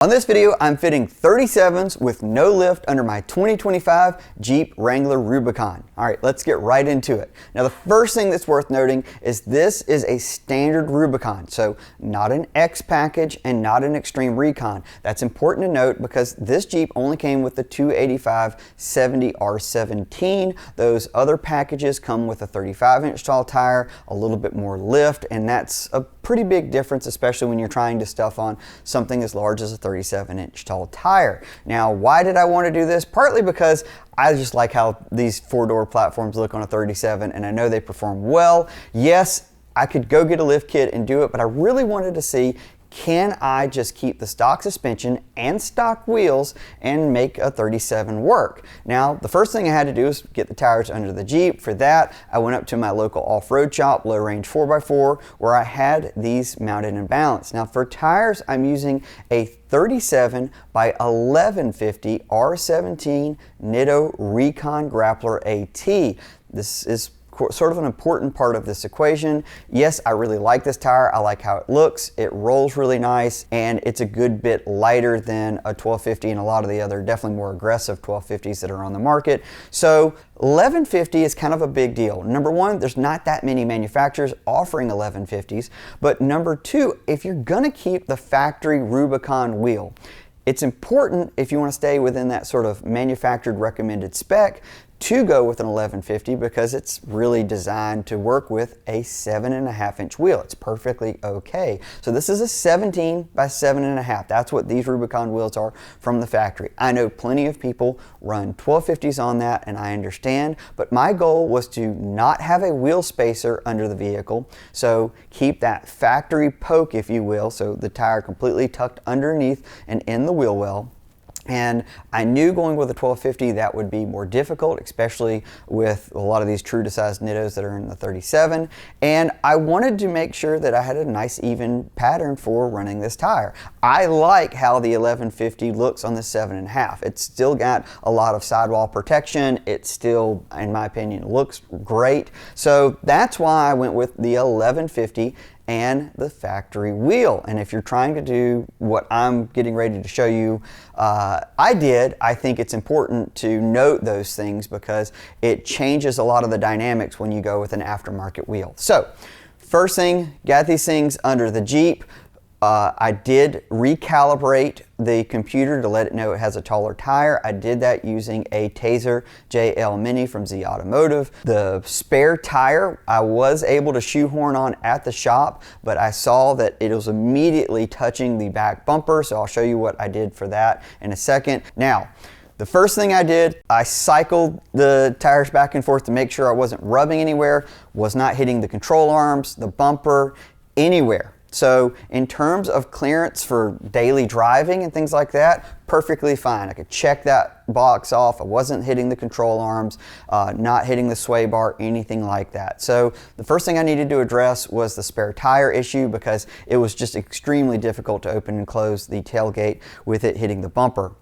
On this video, I'm fitting 37s with no lift under my 2025 Jeep Wrangler Rubicon. All right, let's get right into it. Now, the first thing that's worth noting is this is a standard Rubicon, so not an X package and not an Extreme Recon. That's important to note because this Jeep only came with the 285/70 R17. Those other packages come with a 35-inch tall tire, a little bit more lift, and that's a pretty big difference, especially when you're trying to stuff on something as large as a 37-inch tall tire. Now, why did I want to do this? Partly because I just like how these four-door platforms look on a 37, and I know they perform well. Yes, I could go get a lift kit and do it, but I really wanted to see, can I just keep the stock suspension and stock wheels and make a 37 work? Now, the first thing I had to do is get the tires under the Jeep. For that, I went up to my local off-road shop, Low Range 4x4, where I had these mounted and balanced. Now, for tires, I'm using a 37 by 1150 R17 Nitto Recon Grappler A. This is sort of an important part of this equation. Yes, I really like this tire. I like how it looks. It rolls really nice, and it's a good bit lighter than a 1250 and a lot of the other definitely more aggressive 1250s that are on the market. So 1150 is kind of a big deal. Number one, there's not that many manufacturers offering 1150s, but number two, if you're gonna keep the factory Rubicon wheel, it's important, if you want to stay within that sort of manufactured recommended spec, to go with an 1150 because it's really designed to work with a 7.5-inch wheel. It's perfectly okay. So this is a 17 by 7.5. That's what these Rubicon wheels are from the factory. I know plenty of people run 1250s on that, and I understand, but my goal was to not have a wheel spacer under the vehicle, so keep that factory poke, if you will, so the tire completely tucked underneath and in the wheel well. And I knew going with a 1250 that would be more difficult, especially with a lot of these true to size Nittos that are in the 37. And I wanted to make sure that I had a nice even pattern for running this tire. I like how the 1150 looks on the 7.5. It's still got a lot of sidewall protection. It still, in my opinion, looks great. So that's why I went with the 1150 and the factory wheel. And if you're trying to do what I'm getting ready to show you I think it's important to note those things because it changes a lot of the dynamics when you go with an aftermarket wheel. So first thing, got these things under the Jeep. I did recalibrate the computer to let it know it has a taller tire. I did that using a Taser JL Mini from Z Automotive. The spare tire I was able to shoehorn on at the shop, but I saw that it was immediately touching the back bumper, so I'll show you what I did for that in a second. Now, the first thing I did, I cycled the tires back and forth to make sure I wasn't rubbing anywhere, was not hitting the control arms, the bumper, anywhere. So in terms of clearance for daily driving and things like that, perfectly fine. I could check that box off. I wasn't hitting the control arms, not hitting the sway bar, anything like that. So the first thing I needed to address was the spare tire issue because it was just extremely difficult to open and close the tailgate with it hitting the bumper.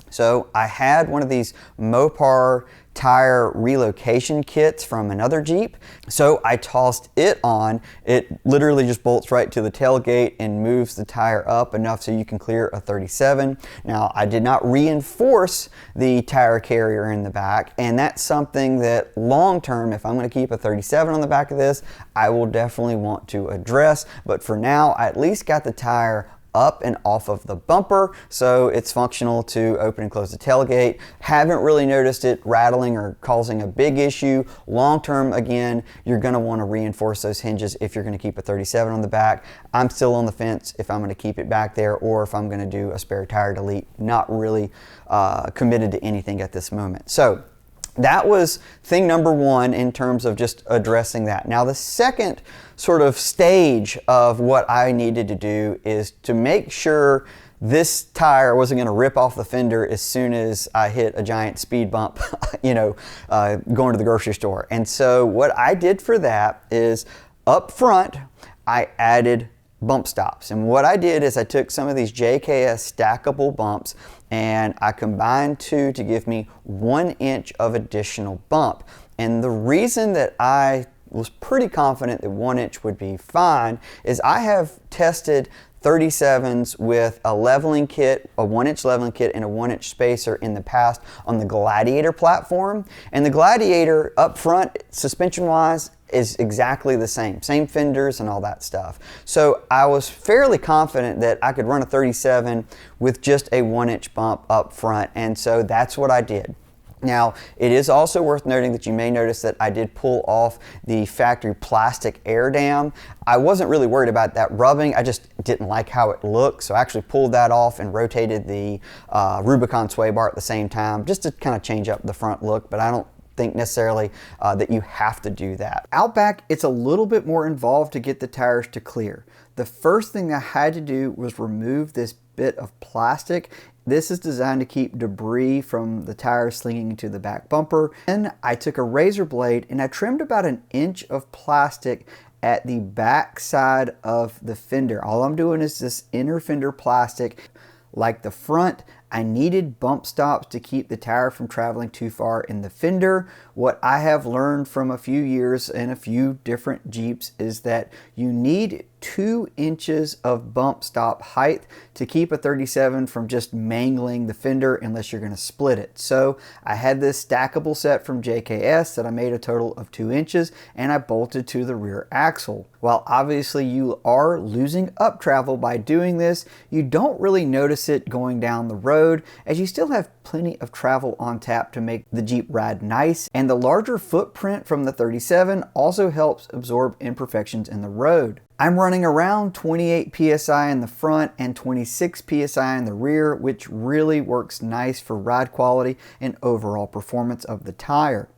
So I had one of these Mopar tire relocation kits from another Jeep. So I tossed it on. It literally just bolts right to the tailgate and moves the tire up enough so you can clear a 37. Now, I did not reinforce the tire carrier in the back, and that's something that long term, if I'm going to keep a 37 on the back of this, I will definitely want to address. But for now, I at least got the tire up and off of the bumper, so it's functional to open and close the tailgate. Haven't really noticed it rattling or causing a big issue. Long term, again, you're gonna wanna reinforce those hinges if you're gonna keep a 37 on the back. I'm still on the fence if I'm gonna keep it back there or if I'm gonna do a spare tire delete. Not really committed to anything at this moment. So that was thing number one in terms of just addressing that. Now, the second sort of stage of what I needed to do is to make sure this tire wasn't going to rip off the fender as soon as I hit a giant speed bump, going to the grocery store. And so what I did for that is up front, I added bump stops. And what I did is I took some of these JKS stackable bumps and I combined two to give me 1 inch of additional bump. And the reason that I was pretty confident that 1 inch would be fine is I have tested 37s with a leveling kit, a 1-inch leveling kit and a 1-inch spacer in the past on the Gladiator platform. And the Gladiator up front, suspension wise, is exactly the same fenders and all that stuff. So I was fairly confident that I could run a 37 with just a 1-inch bump up front, and so that's what I did. Now, it is also worth noting that you may notice that I did pull off the factory plastic air dam. I wasn't really worried about that rubbing, I just didn't like how it looked, so I actually pulled that off and rotated the Rubicon sway bar at the same time, just to kind of change up the front look, but I don't think necessarily that you have to do that. Out back, it's a little bit more involved to get the tires to clear. The first thing I had to do was remove this bit of plastic. This is designed to keep debris from the tires slinging into the back bumper. Then I took a razor blade and I trimmed about 1 inch of plastic at the back side of the fender. All I'm doing is this inner fender plastic. Like the front, I needed bump stops to keep the tire from traveling too far in the fender. What I have learned from a few years and a few different Jeeps is that you need 2 inches of bump stop height to keep a 37 from just mangling the fender unless you're going to split it. So I had this stackable set from JKS that I made a total of 2 inches and I bolted to the rear axle. While obviously you are losing up travel by doing this, you don't really notice it going down the road as you still have plenty of travel on tap to make the Jeep ride nice, and the larger footprint from the 37 also helps absorb imperfections in the road. I'm running around 28 PSI in the front and 26 PSI in the rear, which really works nice for ride quality and overall performance of the tire.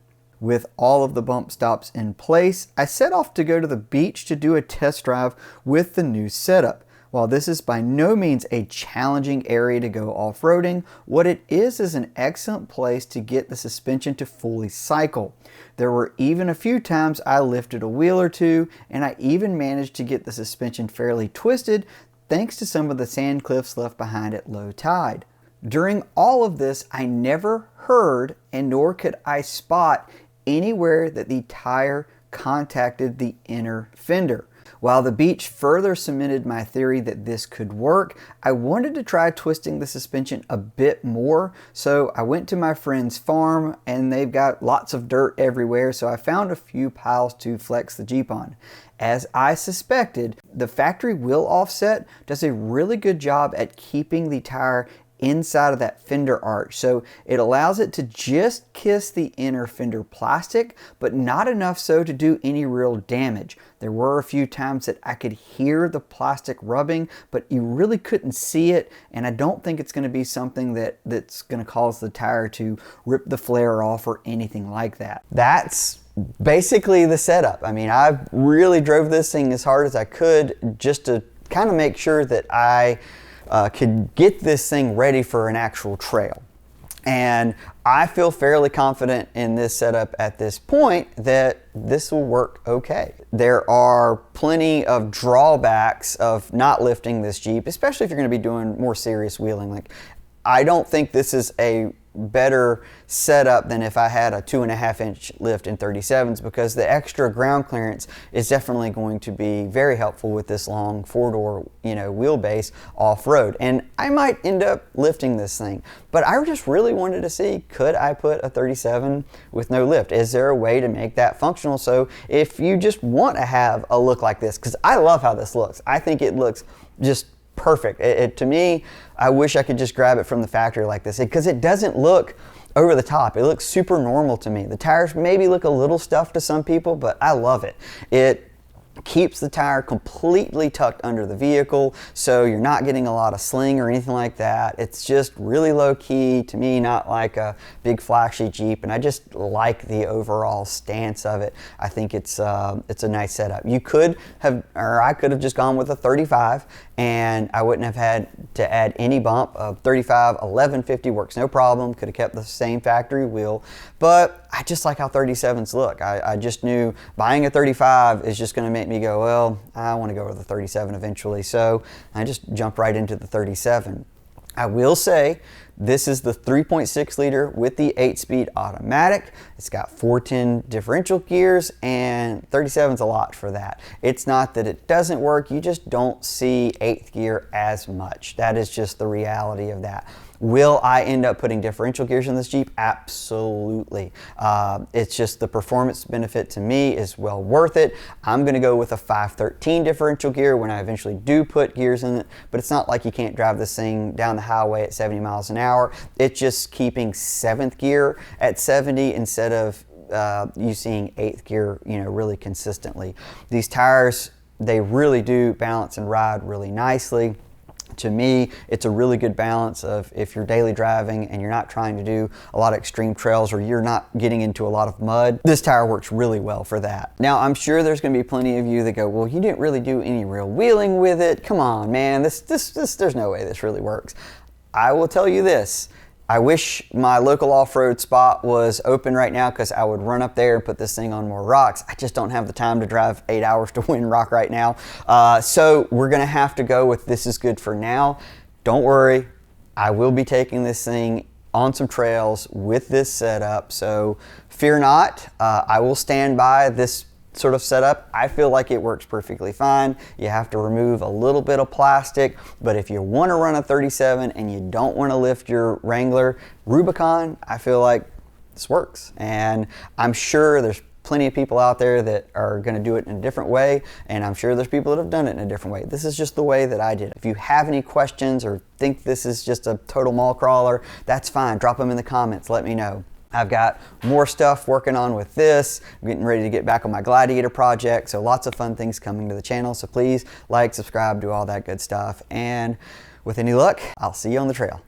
With all of the bump stops in place, I set off to go to the beach to do a test drive with the new setup. While this is by no means a challenging area to go off-roading, what it is an excellent place to get the suspension to fully cycle. There were even a few times I lifted a wheel or two, and I even managed to get the suspension fairly twisted thanks to some of the sand cliffs left behind at low tide. During all of this, I never heard and nor could I spot anywhere that the tire contacted the inner fender. While the beach further cemented my theory that this could work, I wanted to try twisting the suspension a bit more, so I went to my friend's farm and they've got lots of dirt everywhere, so I found a few piles to flex the Jeep on. As I suspected, the factory wheel offset does a really good job at keeping the tire inside of that fender arch, so it allows it to just kiss the inner fender plastic, but not enough so to do any real damage. There were a few times that I could hear the plastic rubbing, but you really couldn't see it, and I don't think it's going to be something that's going to cause the tire to rip the flare off or anything like that. That's basically the setup. I mean, I really drove this thing as hard as I could just to kind of make sure that I could get this thing ready for an actual trail. And I feel fairly confident in this setup at this point that this will work okay. There are plenty of drawbacks of not lifting this Jeep, especially if you're going to be doing more serious wheeling. Like, I don't think this is a better setup than if I had a 2.5-inch lift in 37s, because the extra ground clearance is definitely going to be very helpful with this long 4-door, wheelbase off-road. And I might end up lifting this thing, but I just really wanted to see, could I put a 37 with no lift? Is there a way to make that functional? So if you just want to have a look like this, because I love how this looks. I think it looks just perfect. To me, I wish I could just grab it from the factory like this, because it doesn't look over the top. It looks super normal to me. The tires maybe look a little stuffed to some people, but I love it. It keeps the tire completely tucked under the vehicle, so you're not getting a lot of sling or anything like that. It's just really low key to me, not like a big flashy Jeep, and I just like the overall stance of it. I think it's a nice setup. You could have, or I could have just gone with a 35 and I wouldn't have had to add any bump. 35 1150 works no problem. Could have kept the same factory wheel, but I just like how 37s look. I just knew buying a 35 is just going to make me go, well, I want to go with a 37 eventually, so I just jumped right into the 37. I will say this is the 3.6 liter with the 8-speed automatic. It's got 410 differential gears, and 37 is a lot for that. It's not that it doesn't work, you just don't see 8th gear as much. That is just the reality of that. Will I end up putting differential gears in this Jeep? Absolutely. It's just the performance benefit to me is well worth it. I'm gonna go with a 513 differential gear when I eventually do put gears in it, but it's not like you can't drive this thing down the highway at 70 miles an hour. It's just keeping 7th gear at 70 instead of you seeing 8th gear, really consistently. These tires, they really do balance and ride really nicely. To me, it's a really good balance of if you're daily driving and you're not trying to do a lot of extreme trails or you're not getting into a lot of mud, this tire works really well for that. Now, I'm sure there's going to be plenty of you that go, well, you didn't really do any real wheeling with it. Come on, man, there's no way this really works. I will tell you this. I wish my local off-road spot was open right now because I would run up there and put this thing on more rocks. I just don't have the time to drive 8 hours to Wind Rock right now. So we're gonna have to go with this is good for now. Don't worry, I will be taking this thing on some trails with this setup. So fear not, I will stand by this sort of setup. I feel like it works perfectly fine. You have to remove a little bit of plastic, but if you want to run a 37 and you don't want to lift your Wrangler Rubicon, I feel like this works. And I'm sure there's plenty of people out there that are going to do it in a different way, and I'm sure there's people that have done it in a different way. This is just the way that I did it. If you have any questions or think this is just a total mall crawler, that's fine. Drop them in the comments. Let me know. I've got more stuff working on with this. I'm getting ready to get back on my Gladiator project, so lots of fun things coming to the channel. So please like, subscribe, do all that good stuff. And with any luck, I'll see you on the trail.